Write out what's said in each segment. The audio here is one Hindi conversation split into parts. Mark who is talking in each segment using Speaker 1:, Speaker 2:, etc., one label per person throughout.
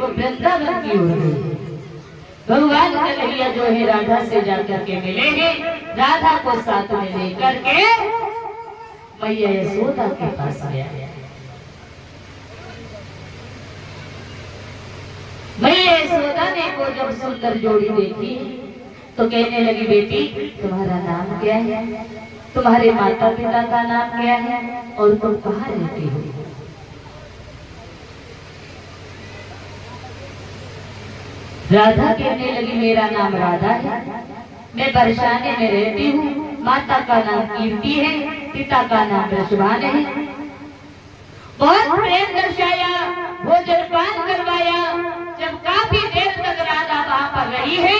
Speaker 1: वो वृंदावन की ओर गई। भगवान कन्हैया जो है राधा से जाकर के मिले हैं, राधा को साथ में लेकर के मैया यशोदा के पास गया। मैया यशोदा ने को जब सुंदर जोड़ी देखी तो कहने लगी, बेटी तुम्हारा नाम क्या है, तुम्हारे माता पिता का नाम क्या है और तुम कहाँ रहती हो? राधा कहने लगी, मेरा नाम राधा है, मैं बरसाने में रहती हूँ, माता का नाम कीर्ति है, पिता का नाम वृषभान है। बहुत प्रेम दर्शाया, भोजन पान करवाया। जब काफी देर तक राधा वहां पर रही है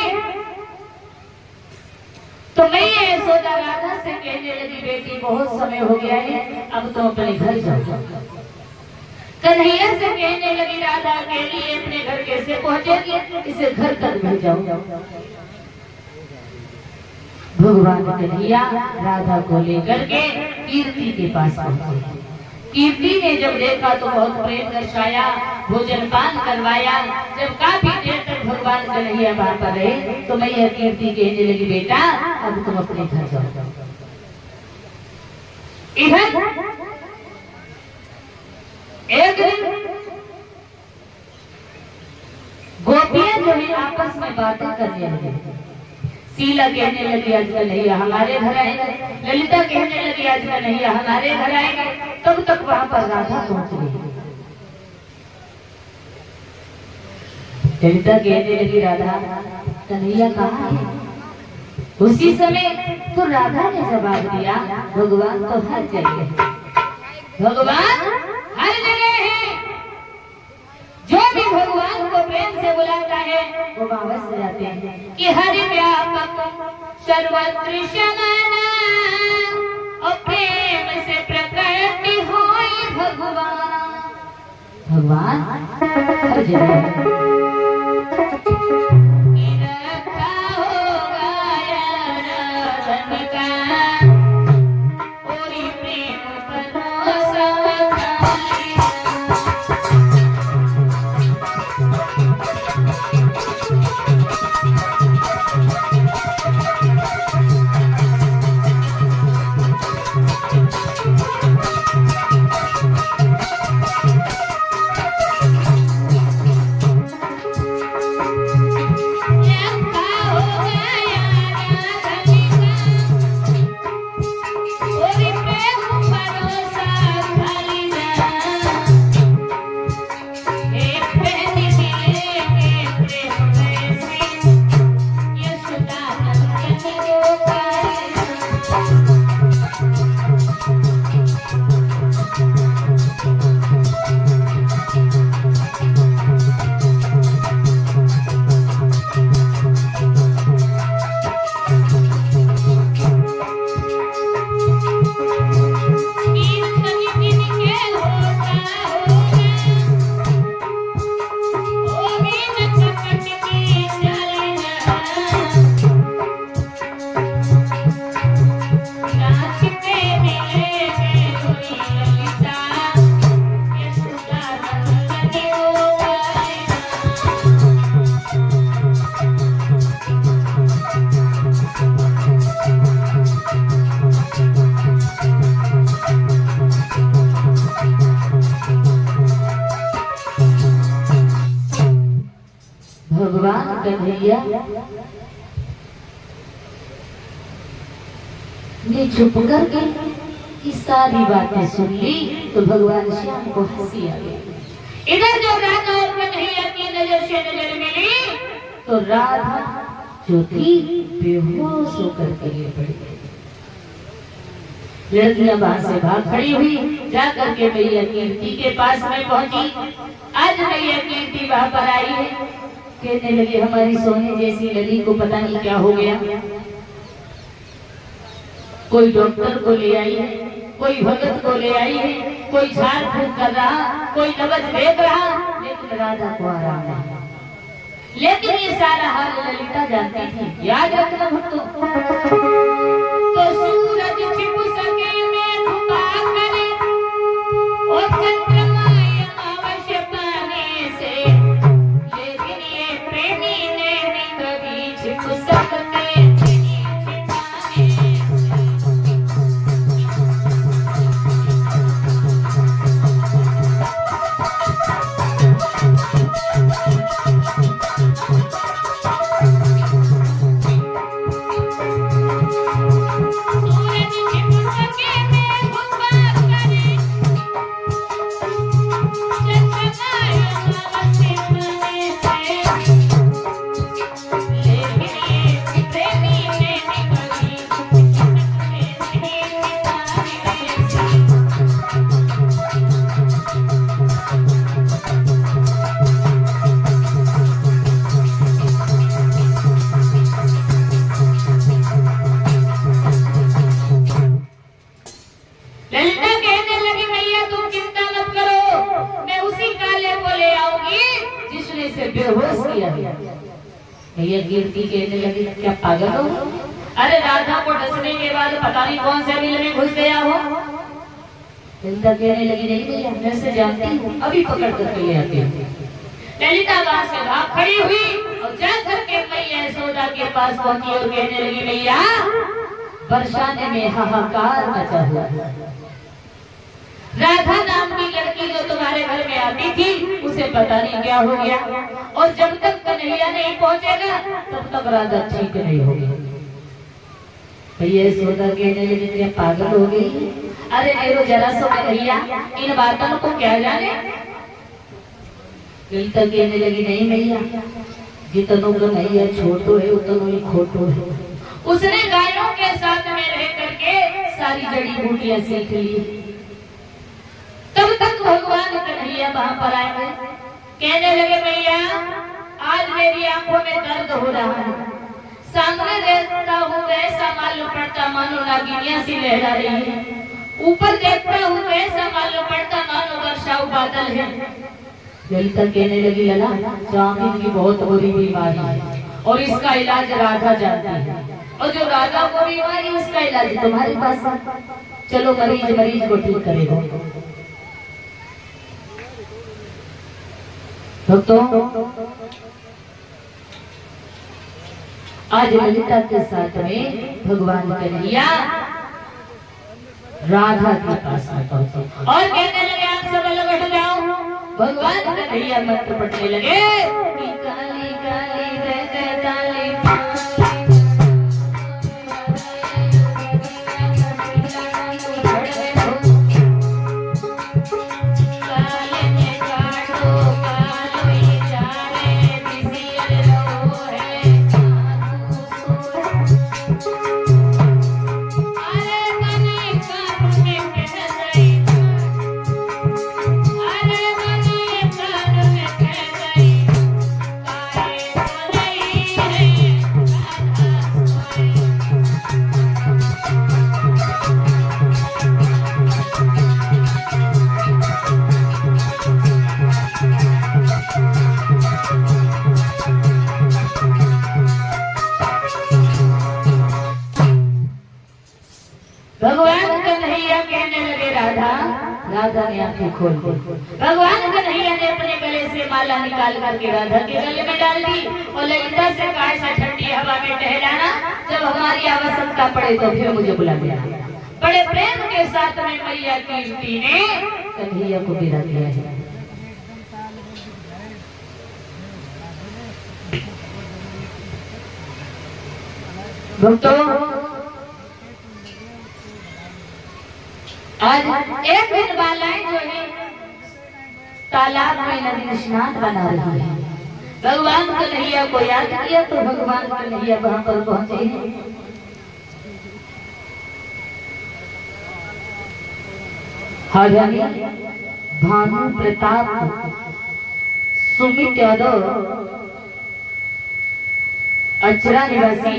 Speaker 1: तो मैया यशोदा राधा से कहने लगी, बेटी बहुत समय हो गया है, अब तुम अपने घर जाओ। कन्हैया से कहने लगी, राधा के लिए अपने घर कैसे पहुंचेगी, इसे घर तक भेजाओ। भगवान कन्हैया राधा को लेकर के कीर्ति के पास पहुंचे। कीर्ति ने जब देखा तो बहुत प्रेम दर्शाया, भोजन पान करवाया। जब काफी देर तक भगवान कन्हैया वहां पर रहे तो मैया कीर्ति कहने lagi, बेटा अब तुम अपने घर जाओ। इधर एक दिन गोपियां जो है आपस में बातें करने लगी। शीला कहने लगी, आज कन्हैया हमारे घर आएगा। ललिता कहने लगी, आज कन्हैया हमारे घर आएगा। तब तक वहां पर राधा पहुंच गई। ललिता कहने लगी, राधा कन्हैया कहाँ है? उसी समय तो राधा ने जवाब दिया, भगवान तो हर जगह है, भगवान हर जगह है। जो भी भगवान को प्रेम से बुलाता है वो वापस से जाते हैं कि हरि व्यापक सर्वत्र समाना और प्रेम से प्रकट होई भगवान। भगवान हर जगह है। भगवान कन्हैया ने चुप करके ये सारी बातें सुन ली तो भगवान श्याम को हंसी आ गई। इधर जब राधा और कन्हैया की नजर से नजर मिली तो राधा जो थी बेहोश होकर के गिर पड़ी। लड़कियां वहां से भाग खड़ी हुई, जाकर के मैया कीर्ति के पास में पहुंची। आज मैया कीर्ति वहां पर आई है, कहने लगी, हमारी सोने जैसी लली को पता नहीं क्या हो गया। कोई डॉक्टर को ले आई है, कोई भगत को ले आई है, कोई झाड़ फूक कर रहा, कोई नवज देख रहा, लेकिन राधा को आराम नहीं। लेकिन ये सारा हाल ललिता जानती थी। याद रखना भक्तों, तो सूरज छिप सके में छुपा करे और चंद्रमा अवश्य पाने से ने इसे बेहोश किया। भैया कीर्ति कहने लगी क्या पागल हो? अरे राधा को डसने के बाद पता नहीं कौन से मिल में घुस गया हो। ललिता कहने लगी नहीं भैया मैं से जानती हूँ, अभी पकड़ करके ले आती हूँ। ललिता वहां से भाग खड़ी हुई और जाकर के मैया यशोदा के पास पहुंची और कहने लगी मैया बरसाने में हाहाकार मचा हुआ। राधा नाम की लड़की जो तुम्हारे घर में आती थी उसे पता नहीं क्या हो गया, और जब तक कन्हैया नहीं पहुंचेगा तब तक राधा ठीक नहीं होगी। भैया यशोदा कहने लगी क्या पागल हो गई? अरे मेरो जरा सो कन्हैया इन बातों को क्या जाने। ललिता कहने लगी नहीं भैया जितनों कन्हैया छोटो है उतनो ही खोटो है। उसने गायों के साथ में रह करके सारी जड़ी बूटियां सीख ली। तब तक भगवान कन्हैया वहां पर आए, कहने लगे भैया आज मेरी आंखों में दर्द हो रहा है, सामने देखता हूँ ऐसा मालूम पड़ता मानो नागिनियां सी लहरा रही है, ऊपर देखता हूँ ऐसा मालूम पड़ता मानो वर्षाऊ बादल है। ललिता कहने लगी लला स्वामी की बहुत बुरी बीमारी है और इसका इलाज राधा जानती है, और जो राधा को बीमारी उसका इलाज तुम्हारे पास है, चलो मरीज को ठीक करेगा। तो आज ललिता के साथ में भगवान कन्हैया राधा के पास में पहुंचे और कहने लगे आप सब अलग हट जाओ। भगवान कन्हैया मंत्र पढ़ने लगे कि काली काली काली राधा ने आंखें खोल दी। भगवान कन्हैया ने अपने गले से माला निकाल करके राधा के गले में डाल दी और ललिता से कहा ऐसा ठंडी हवा में टहलाना, जब हमारी आवश्यकता पड़े तो फिर मुझे बुला लेना। बड़े प्रेम के साथ में मैया कीर्ति ने कन्हैया को विदा किया है। भक्तों आज एक दिन बालाएं जो है तालाब में नदी स्नान बना रही है। भगवान कन्हैया को याद किया तो भगवान कन्हैया वहां पर पहुंचे हैं। हाजानी भानु प्रताप सुमित यादव अचरा निवासी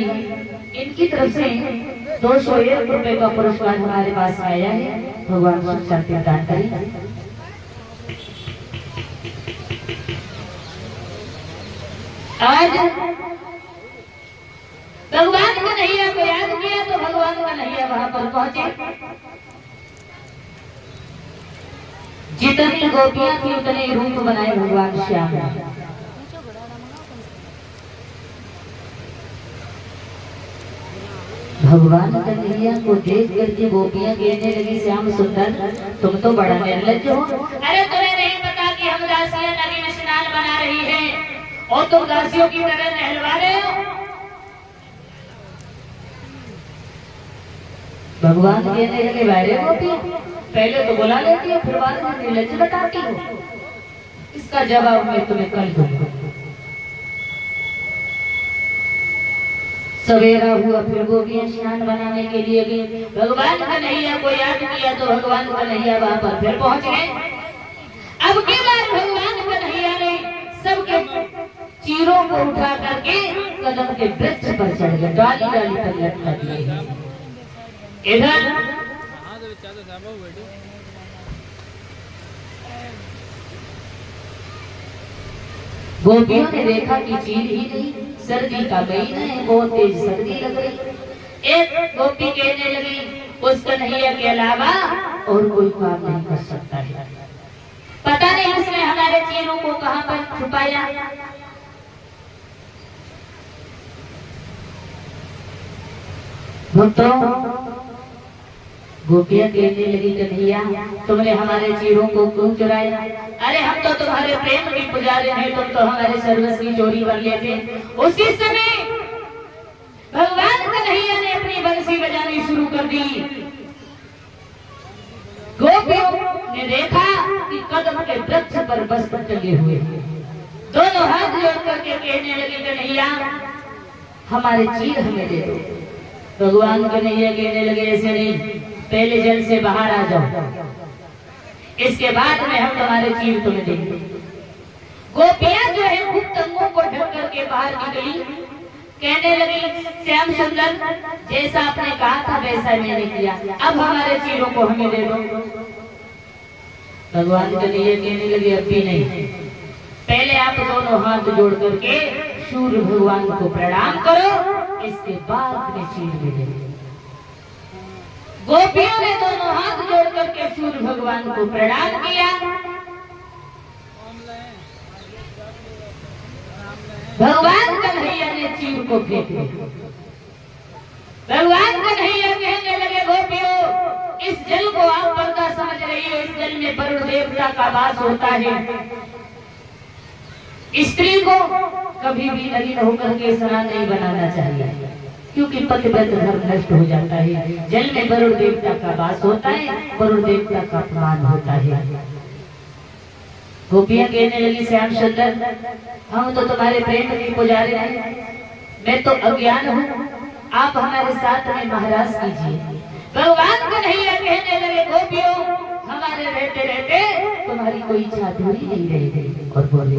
Speaker 1: इनकी तरफ से 201 रुपए का पुरस्कार हमारे पास आया है। भगवान शांति प्रदान करें। आज भगवान कन्हैया को याद किया तो भगवान कन्हैया वहां पर पहुंचे। जितनी गोपियां थी उतने रूप बनाए भगवान श्याम। भगवान कन्हैया को देख करके गोपियां कहने लगी श्याम सुंदर तुम तो बड़ा निर्लज्ज हो। अरे तुम्हें नहीं पता कि हम दासियां नदी में स्नान बना रही हैं और तुम दासियों की तरह नहलवा रहे हो। भगवान कहने लगे बैरे गोपियां पहले तो बुला लेती हो फिर बाद में निर्लज्ज बताती हो। इसका जवाब मैं तुम्हें कल दूंगा। सवेरा हुआ फिर गोपियां स्नान बनाने के लिए गई। भगवान कन्हैया को याद किया तो भगवान कन्हैया वहां पर फिर पहुंच गए। अब के बाद भगवान कन्हैया ने सबके चीरों को उठा करके कदम के वृक्ष पर चढ़ गए, डाली डाली पर लटका दिए। इधर गोपियों ने देखा कि चीर ही नहीं, सर्दी का महीना है, बहुत तेज सर्दी लग रही। एक गोपी कहने लगी, उस कन्हैया के अलावा और कोई काम नहीं कर सकता है। पता नहीं उसने हमारे चीरों को कहां पर छुपाया। भक्तों, गोपियां कहने लगी, कन्हैया तुमने हमारे चीरों को क्यों चुराया? अरे हम तो तुम्हारे प्रेम के पुजारी हैं, तुम तो हमारे सर्वस्व की चोरी कर लिए थे। उसी समय भगवान कन्हैया ने अपनी बंसी बजानी शुरू कर दी। गोपियों ने देखा कि कदम के वृक्ष पर वस्त्र टंगे हुए, दोनों हाथ जोड़ करके कहने लगे, कन्हैया हमारे चीर हमें दे दो। भगवान कन्हैया कहने लगे, ऐसे नहीं, पहले जल से बाहर आ जाओ, इसके बाद में हम तुम्हारे चीर तुम्हें देंगे। गोपियां जो है गुप्त अंगों को ढक करके बाहर निकली, कहने लगी, श्याम सुंदर जैसा आपने कहा था वैसा मैंने किया, अब हमारे चीरों को हमें दे दो। भगवान कन्हैया कहने लगे, अब भी नहीं, पहले आप दोनों हाथ जोड़ करके सूर्य भगवान को प्रणाम करो, इसके बाद में चीर मिलेगी। गोपियों ने दोनों हाथ जोड़ करके सूर्य भगवान को प्रणाम किया। भगवान कन्हैया ने चीर को फेंक दिया। भगवान कन्हैया कहने लगे, गोपियों इस जल को आप पर्दा समझ रही हो, इस जल में वरुण देवता का वास होता है। स्त्री को कभी भी नग्न होकर के स्नान नहीं बनाना चाहिए, क्योंकि पतिव्रत धर्म नष्ट हो जाता है। जल में वरुण देवता का वास होता है, वरुण देवता का अपमान होता है। गोपियां कहने लगी, श्याम सुंदर हम तो तुम्हारे प्रेम के पुजारी हैं, मैं तो अज्ञान हूँ, आप हमारे साथ में महाराज कीजिए। भगवान कन्हैया कहने लगे, गोपियों हमारे रहते रहते तुम्हारी कोई इच्छा अधूरी नहीं रहेगी। और बोले,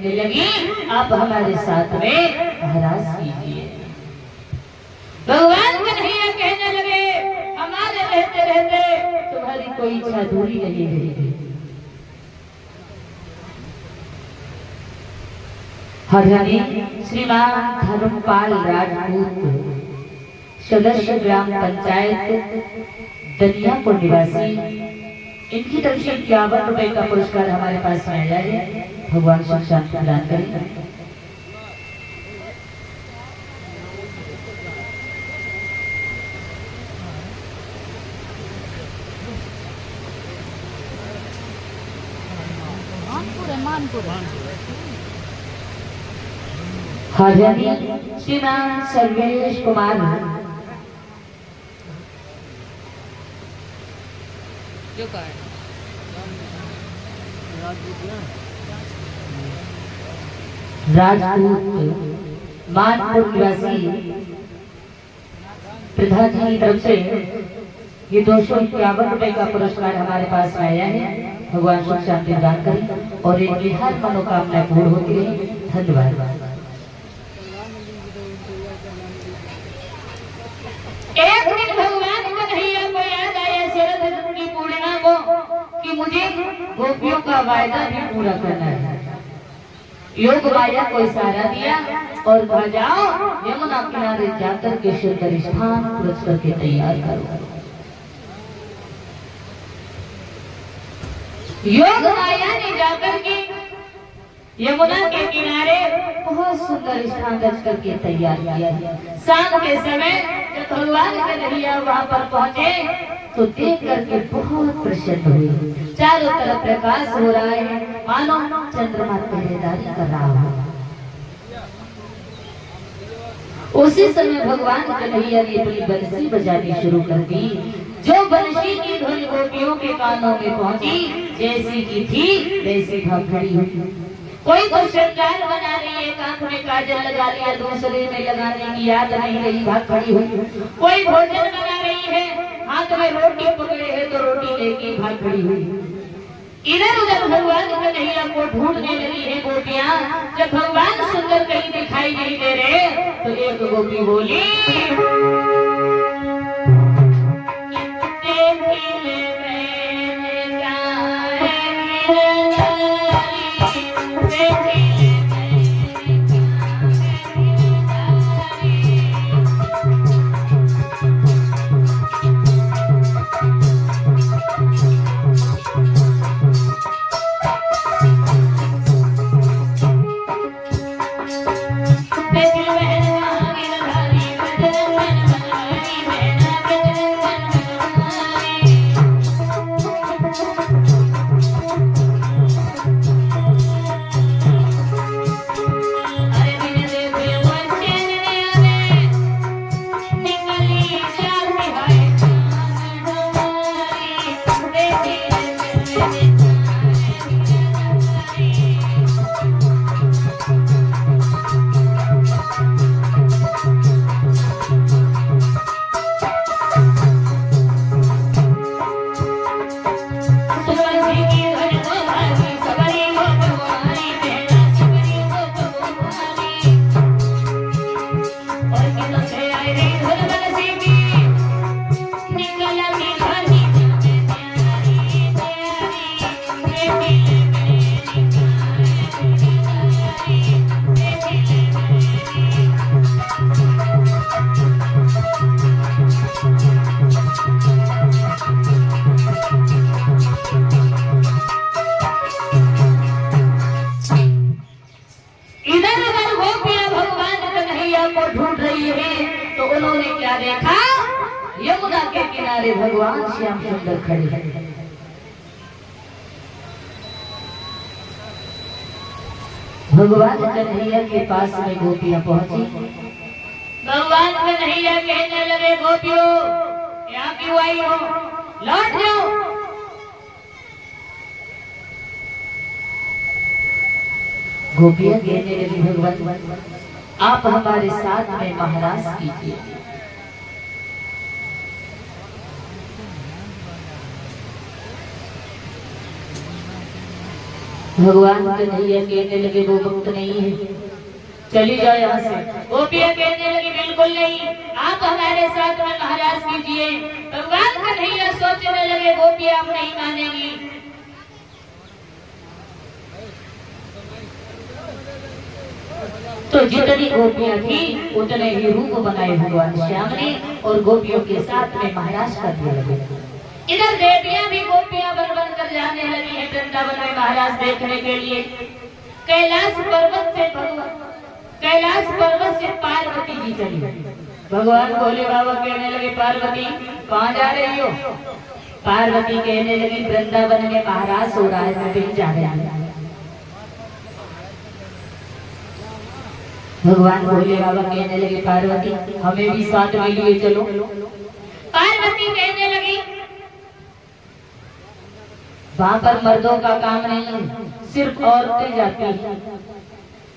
Speaker 1: कहने लगी आप हमारे साथ में महाराज कीजिए। भगवान कन्हैया कहने लगे हमारे रहते रहते तुम्हारी कोई इच्छा अधूरी नहीं रहेगी। हरियाणी श्रीमान धर्मपाल राजपूत सदस्य ग्राम पंचायत दनियापुर निवासी, इनकी तरफ से 51 रुपए का पुरस्कार हमारे पास में आया है। भगवान सुख शांति प्रदान करें। हरियाणी श्रीमान सर्वेश कुमार राजपूत मानपुर निवासी, प्रधान जी की तरफ से ये 251 रुपए का पुरस्कार हमारे पास में आया है। भगवान सुख शांति प्रदान करें और इनकी हर मनोकामना पूर्ण होती रहे। धन्यवाद। एक दिन भगवान कन्हैया को याद आया शरद की पूर्णिमा को कि मुझे गोपियों का वायदा भी पूरा करना है। योग माया को इशारा दिया और कहा जाओ यमुना किनारे जाकर के सुंदर स्थान पुरुष करके तैयार करो। योग माया ने जाकर के यमुना के किनारे बहुत सुंदर स्थान रच करके तैयार किया। शाम के समय जब भगवान कन्हैया वहाँ पर पहुँचे तो देख करके बहुत प्रसन्न हुए। चारों तरफ प्रकाश हो रहा है, मानो चंद्रमा पहरेदारी कर रहा है। उसी समय भगवान कन्हैया ने अपनी बंसी बजानी शुरू कर दी। जो बंसी की धुन गोपियों के कानों में पहुंची, जैसी की थी वैसी भाव खड़ी हुई। कोई तो श्रृंगार बना रही है, एक आंख में काजल लगा लिया, दूसरे में लगाने की याद नहीं रही, भाग खड़ी हुई। कोई भोजन बना रही है, हाथ में रोटी पकड़े है तो रोटी लेके भाग खड़ी हुई। इधर उधर भगवान कन्हैया को ढूंढने लगी है गोपियां। जब भगवान सुंदर कहीं दिखाई नहीं दे रहे तो एक गोपी बोली यमुना के किनारे भगवान श्याम सुंदर खड़े हैं। भगवान कन्हैया के पास में गोपियां पहुंची। भगवान कन्हैया कहने लगे गोपियों यहाँ क्यों आई हो, लौट जाओ। गोपियां कहने लगी भगवान आप हमारे साथ में महाराज कीजिए। भगवान कन्हैया कहने लगे वो वक्त नहीं है, चली जाओ यहाँ से। गोपियाँ कहने लगी बिल्कुल नहीं, आप हमारे साथ में महाराज कीजिए। भगवान कन्हैया सोचने लगे गोपियाँ अब नहीं मानेगी। तो जितनी गोपियाँ थी उतने ही रूप बनाए भगवान श्याम ने और गोपियों के साथ में महाराज कर दिया लगे। इधर देवियां भी गोपियां बन बन कर जाने लगी है वृंदावन में महाराज देखने के लिए। कैलाश पर्वत से पार्वती जी चली। भगवान भोले बाबा कहने लगे पार्वती कहाँ जा रही हो? पार्वती कहने लगी वृंदावन में महाराज हो रहा है, मैं कहीं जा रही हूँ। भगवान भोले बाबा कहने लगे पार्वती हमें भी साथ में लिए चलो। पार्वती कहने लगी वहां पर मर्दों का काम नहीं, सिर्फ औरतें जाती हैं।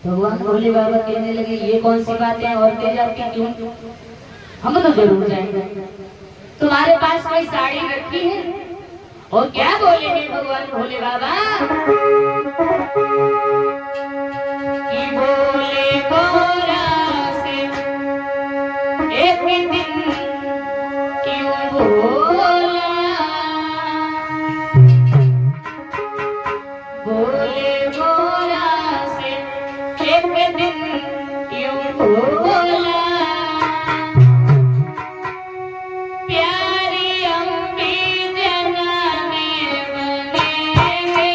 Speaker 1: भगवान भोले बाबा कहने लगे ये कौन सी बातें, औरतें जाती क्यों? हम तो जरूर जाएंगे। तुम्हारे पास कोई साड़ी रखी है? और क्या बोलेंगे भगवान भोले बाबा कि बोले गोरा से एक दिन क्यों बोला, बोले गोरा से एक दिन क्यों बोला, प्यारी अम्बी जनाने बनेंगे।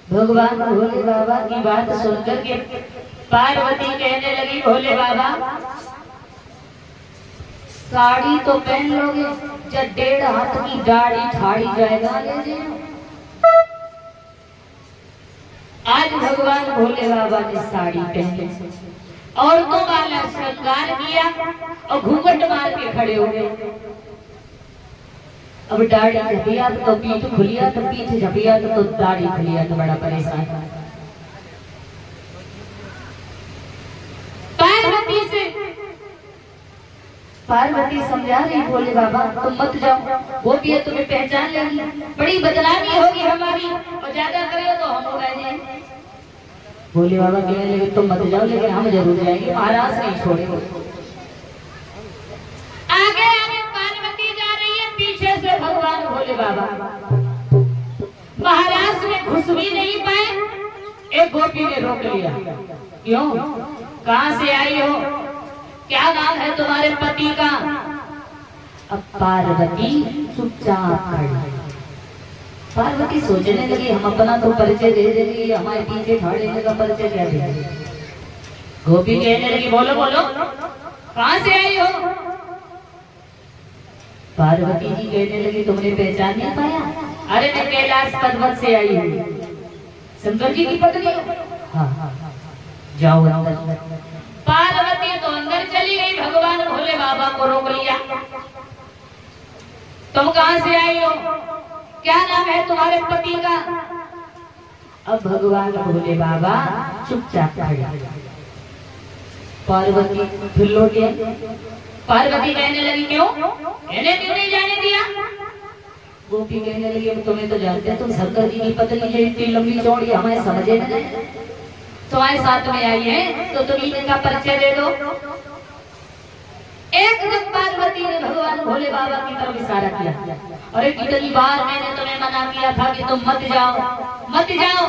Speaker 1: भगवान भोले बाबा की बात सुनकर के पार्वती कहने लगी भोले बाबा साड़ी तो पहन लोगे, जब 1.5 हाथ की दाढ़ी ठाड़ी जाएगा ले जाओ। आज भगवान भोले बाबा ने साड़ी पहनी, औरतों वाला श्रृंगार किया और घूंघट मार के खड़े हो गए। अब दाढ़ी झपिया तो पीठ खुलिया, तो पीठ झपिया तो दाढ़ी खुलिया, तो बड़ा परेशान। पार्वती समझा रही भोले बाबा तुम मत जाओ, वो भी है तुम्हें पहचान लेगी, बड़ी बदनामी होगी हमारी, और ज्यादा करें तो हम हो गए। भोले बाबा कहने लगे तुम मत जाओ, लेकिन हम जरूर जाएंगे, महाराज नहीं छोड़ेंगे। आगे आगे पार्वती जा रही है, पीछे से भगवान भोले बाबा। महाराज ने घुस भी नहीं पाए, एक गोपी ने रोक लिया। क्यों, कहाँ से आई हो, क्या नाम है तुम्हारे पति का? अब पार्वती चुपचाप खड़ी। पार्वती सोचने लगी हम अपना तो परिचय दे देंगे, हमारे पीछे खड़े का परिचय क्या देंगे। गोपी कहने लगी बोलो बोलो कहाँ से आई हो? पार्वती जी कहने लगी तुमने पहचान नहीं पाया? अरे मैं कैलाश पर्वत से आई हूँ, शंकर जी की पत्नी। हाँ जाओ अंदर। पार्वती तो अंदर चली गई, भगवान भोले बाबा को रोक लिया। तुम कहाँ से आई हो, क्या नाम है तुम्हारे पति का? अब भगवान भोले बाबा चुपचाप खड़े। पार्वती फिर लौट आई। पार्वती कहने लगी क्यों, इन्हें क्यों नहीं जाने दिया? गोपी कहने लगी अब तुम्हें तो जानते हैं, तुम शंकर जी की पत्नी है, इतनी लंबी चौड़ी, हमें समझे नहीं, तुम्हारे साथ में आई है तो तुम इनका परिचय दे दो। एक दिन पार्वती ने भगवान भोले बाबा की तरफ इशारा किया, अरे कितनी बार मैंने तुम्हें मना किया था कि तुम मत जाओ मत जाओ,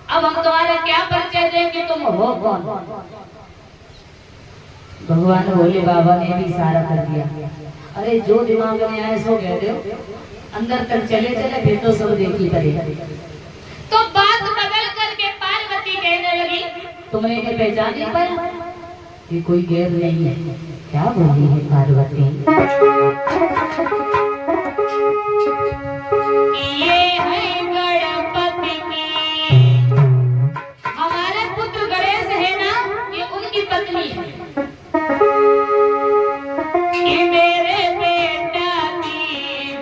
Speaker 1: अब हम तुम्हारा क्या परिचय दें कि तुम हो कौन। भगवान भोले बाबा ने भी इशारा कर दिया, अरे जो दिमाग में आए सो कह दो, अंदर तक चले चले फिर तो सब देखी पड़ेगा। तो बात बदल करके पार्वती कहने लगी, तुमने इन्हें पहचान नहीं पाया, ये कोई गैर नहीं है। क्या बोली है पार्वती, ये है गणपति की, हमारे पुत्र गणेश है ना, ये उनकी पत्नी है। ये मेरे बेटा की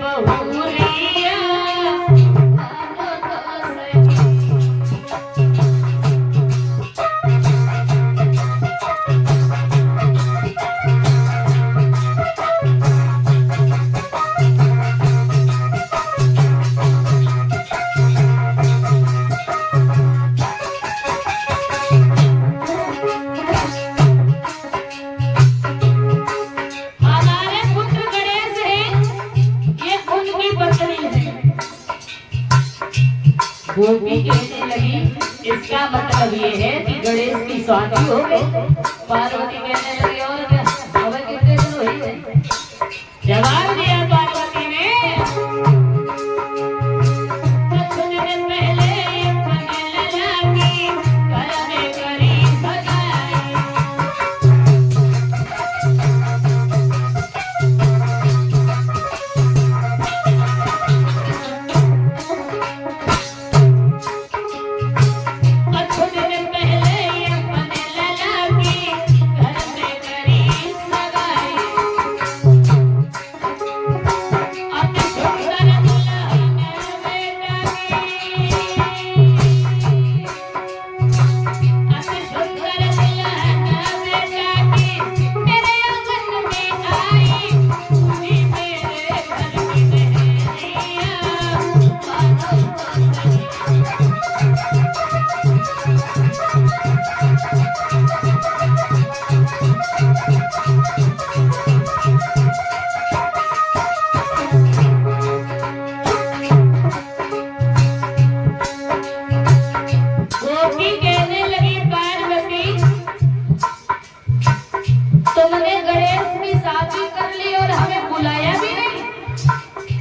Speaker 1: बहुरिया, गोपी कहने लगी, इसका मतलब ये है कि गणेश की शादी हो गई। पार्वती कहने लगी, और क्या अब कितने दिन हुए। जवाब दिया पार्वती ने, कुछ दिन पहले लला की घर में करी सगाई।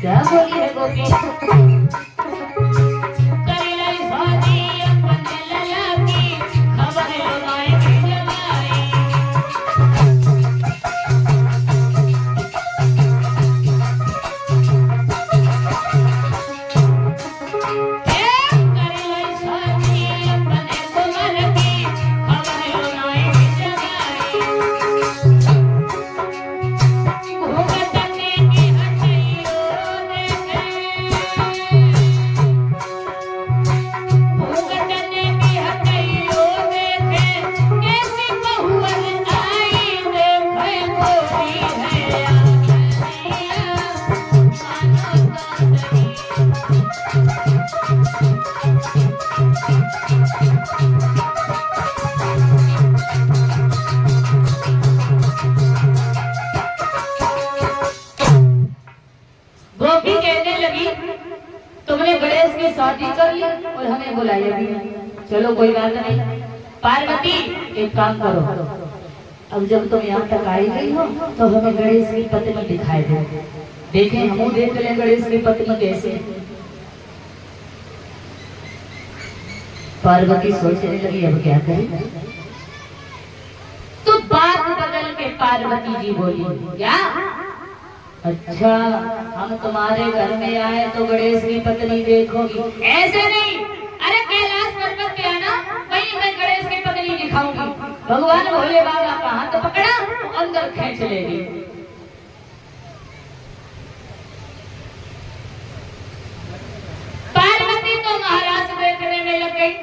Speaker 1: क्या बोली है गोपी, तुमने गणेश की शादी कर ली और हमें बुलाया भी नहीं। चलो कोई बात नहीं, पार्वती एक काम करो, अब जब तुम यहाँ तक आई गई हो तो हमें गणेश की पत्नी दिखाई दे, देखें हम देख ले गणेश की पत्नी कैसे। पार्वती सोचने लगी अब क्या करें, तो बात बदल के पार्वती जी बोली, क्या अच्छा हम तुम्हारे घर में आए तो गणेश की पत्नी देखोगी? ऐसे नहीं, अरे कैलाश पर्वत पे आना, वहीं मैं गणेश की पत्नी दिखाऊंगी। भगवान भोले बाबा का हाथ पकड़ा, अंदर खींच लेगी। पार्वती तो महाराज देखने में लग गई।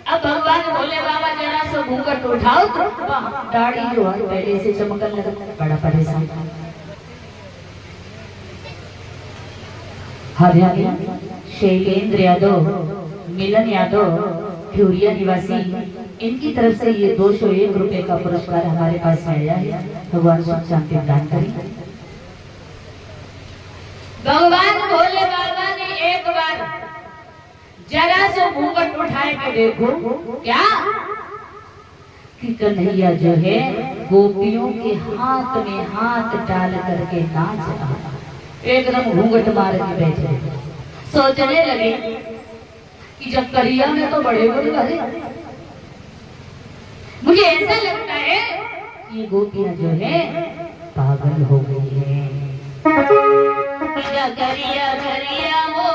Speaker 1: अब भगवान भोले बाबा जरा सा घूंघट उठाओ तो दाढ़ी जो है पहले से चमकने लगा, बड़ा परेशान था। शैलेंद्र यादव, मिलन यादव, फ्यूरिया निवासी इनकी तरफ से ये 201 रुपए का पुरस्कार हमारे पास आया है। भगवान सुख शांति प्रदान करें। भगवान भोले बाबा ने एक बार जरा से घूंघट उठाए के देखो क्या कि कन्हैया जो है गोपियों के हाथ में हाथ डाल करके नाच रहा, एकदम घूंघट मार के बैठे। सोचने लगे कि जब करिया में तो बड़े बड़े वाले, मुझे ऐसा लगता है कि गोपियां जो है पागल हो गई है। करिया करिया वो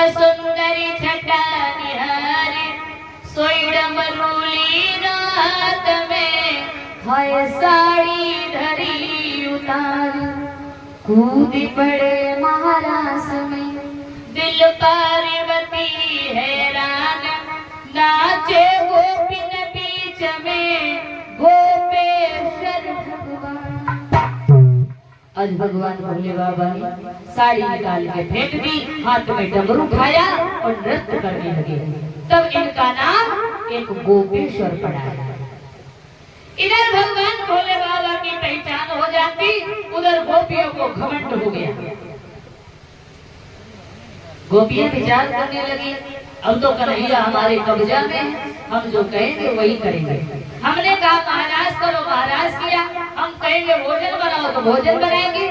Speaker 1: सुंदरी छटा निहारे सोईडम रूली रात में है साड़ी धरी उतार कूद पड़े महारास में दिल पार्वती हैरान नाचे गोपिन बीच में गोपेश्वर भगवान। आज भगवान भोले बाबा ने साड़ी निकाल के फेंक दी, हाथ में डमरू उठाया और नृत्य करने लगे। तब इनका नाम एक गोपेश्वर पड़ा। इधर भगवान भोले बाबा की पहचान हो जाती, उधर गोपियों को घमंड हो गया। गोपियां विचार करने लगी अब तो कन्हैया हमारे कब्जा में, हम जो कहेंगे वही करेंगे। हमने कहा महाराज करो, महाराज किया। हम कहेंगे भोजन बनाओ तो भोजन बनाएंगे।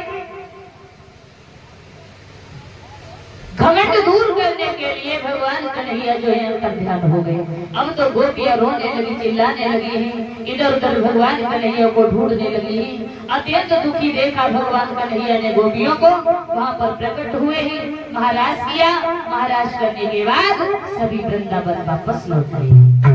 Speaker 1: घमंड दूर करने के लिए भगवान कन्हैया जो है उनका ध्यान हो गए। अब तो गोपियां रोने लगी, चिल्लाने लगी हैं, इधर उधर भगवान कन्हैया को ढूंढने लगी हैं। अत्यंत दुखी देखा भगवान कन्हैया ने गोपियों को, वहां पर प्रकट हुए हैं, महाराज किया। महाराज करने के बाद सभी वृंदावन वापस लौट गए।